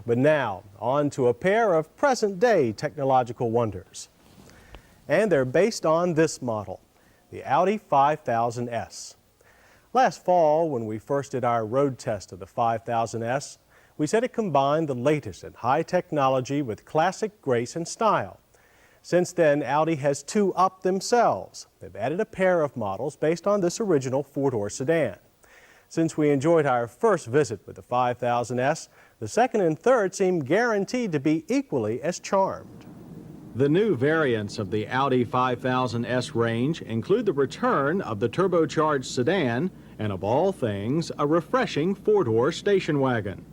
But now, on to a pair of present-day technological wonders. And they're based on this model, the Audi 5000S. Last fall, when we first did our road test of the 5000S, we said it combined the latest in high technology with classic grace and style. Since then, Audi has two-upped themselves. They've added a pair of models based on this original four-door sedan. Since we enjoyed our first visit with the 5000S, the second and third seem guaranteed to be equally as charmed. The new variants of the Audi 5000S range include the return of the turbocharged sedan and, of all things, a refreshing four-door station wagon.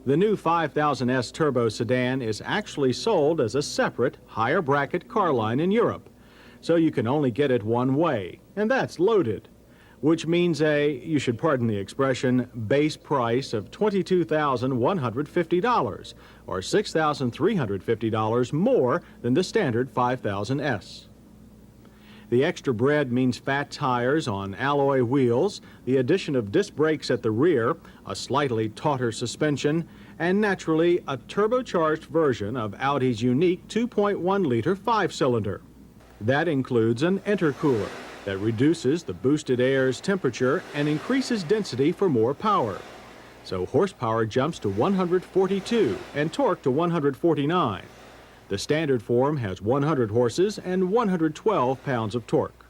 The new 5000S Turbo sedan is actually sold as a separate, higher bracket car line in Europe, so you can only get it one way, and that's loaded, which means you should pardon the expression, base price of $22,150, or $6,350 more than the standard 5000S. The extra bread means fat tires on alloy wheels, the addition of disc brakes at the rear, a slightly tauter suspension, and naturally a turbocharged version of Audi's unique 2.1-liter five-cylinder. That includes an intercooler that reduces the boosted air's temperature and increases density for more power. So horsepower jumps to 142 and torque to 149. The standard form has 100 horses and 112 pounds of torque.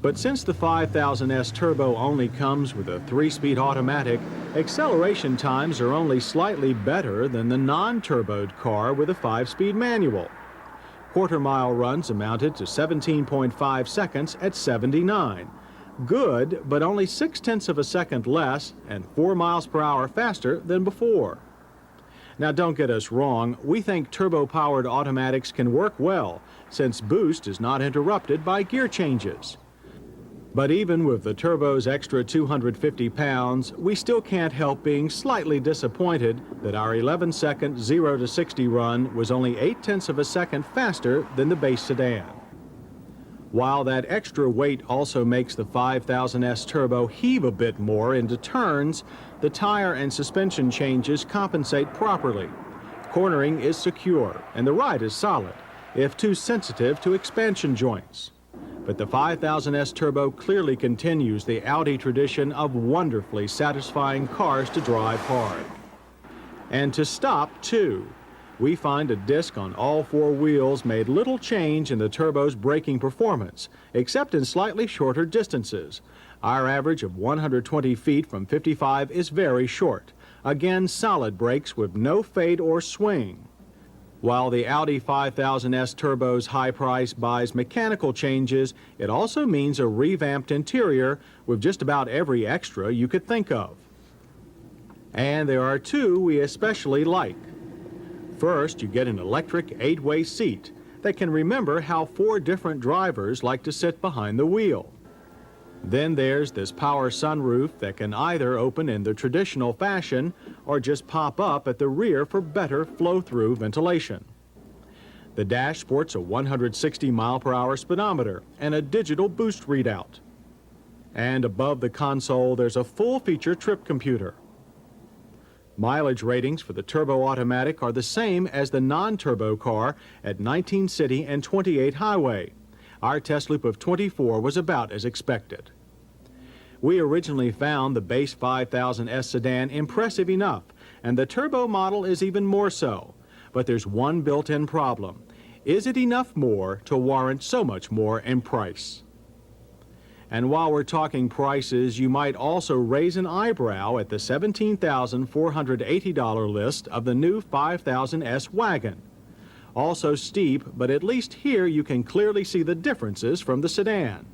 But since the 5000S Turbo only comes with a 3-speed automatic, acceleration times are only slightly better than the non-turboed car with a 5-speed manual. Quarter-mile runs amounted to 17.5 seconds at 79. Good, but only 0.6 of a second less and 4 miles per hour faster than before. Now, don't get us wrong, we think turbo-powered automatics can work well, since boost is not interrupted by gear changes. But even with the turbo's extra 250 pounds, we still can't help being slightly disappointed that our 11-second 0 to 60 run was only 0.8 of a second faster than the base sedan. While that extra weight also makes the 5000S Turbo heave a bit more into turns, the tire and suspension changes compensate properly. Cornering is secure and the ride is solid, if too sensitive to expansion joints. But the 5000S Turbo clearly continues the Audi tradition of wonderfully satisfying cars to drive hard. And to stop, too. We find a disc on all four wheels made little change in the turbo's braking performance, except in slightly shorter distances. Our average of 120 feet from 55 is very short. Again, solid brakes with no fade or swing. While the Audi 5000S Turbo's high price buys mechanical changes, it also means a revamped interior with just about every extra you could think of. And there are two we especially like. First, you get an electric 8-way seat that can remember how 4 different drivers like to sit behind the wheel. Then there's this power sunroof that can either open in the traditional fashion or just pop up at the rear for better flow-through ventilation. The dash sports a 160 mile-per-hour speedometer and a digital boost readout. And above the console, there's a full-feature trip computer. Mileage ratings for the turbo automatic are the same as the non-turbo car at 19 city and 28 highway. Our test loop of 24 was about as expected. We originally found the base 5000S sedan impressive enough, and the turbo model is even more so. But there's one built-in problem. Is it enough more to warrant so much more in price? And while we're talking prices, you might also raise an eyebrow at the $17,480 list of the new 5000S Wagon. Also steep, but at least here you can clearly see the differences from the sedan.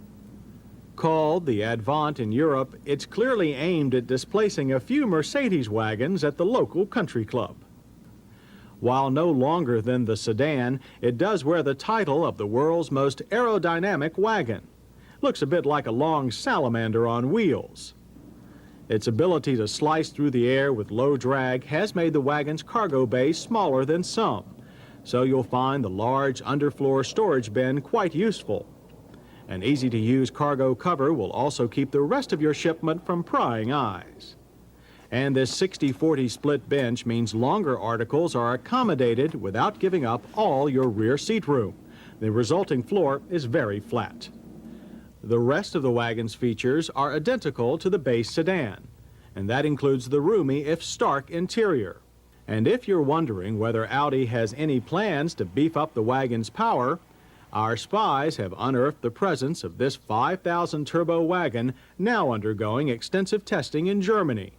Called the Avant in Europe, it's clearly aimed at displacing a few Mercedes wagons at the local country club. While no longer than the sedan, it does wear the title of the world's most aerodynamic wagon. Looks a bit like a long salamander on wheels. Its ability to slice through the air with low drag has made the wagon's cargo bay smaller than some, so you'll find the large underfloor storage bin quite useful. An easy-to-use cargo cover will also keep the rest of your shipment from prying eyes. And this 60-40 split bench means longer articles are accommodated without giving up all your rear seat room. The resulting floor is very flat. The rest of the wagon's features are identical to the base sedan, and that includes the roomy, if stark, interior. And if you're wondering whether Audi has any plans to beef up the wagon's power, our spies have unearthed the presence of this 5,000 turbo wagon now undergoing extensive testing in Germany.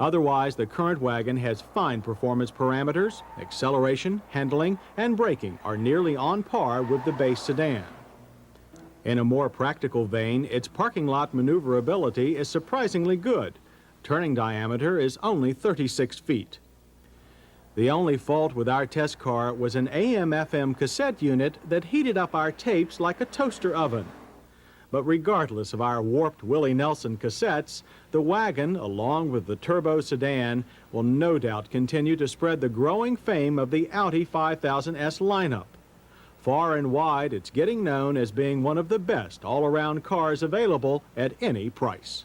Otherwise, the current wagon has fine performance parameters. Acceleration, handling, and braking are nearly on par with the base sedan. In a more practical vein, its parking lot maneuverability is surprisingly good. Turning diameter is only 36 feet. The only fault with our test car was an AM/FM cassette unit that heated up our tapes like a toaster oven. But regardless of our warped Willie Nelson cassettes, the wagon, along with the turbo sedan, will no doubt continue to spread the growing fame of the Audi 5000S lineup. Far and wide, it's getting known as being one of the best all-around cars available at any price.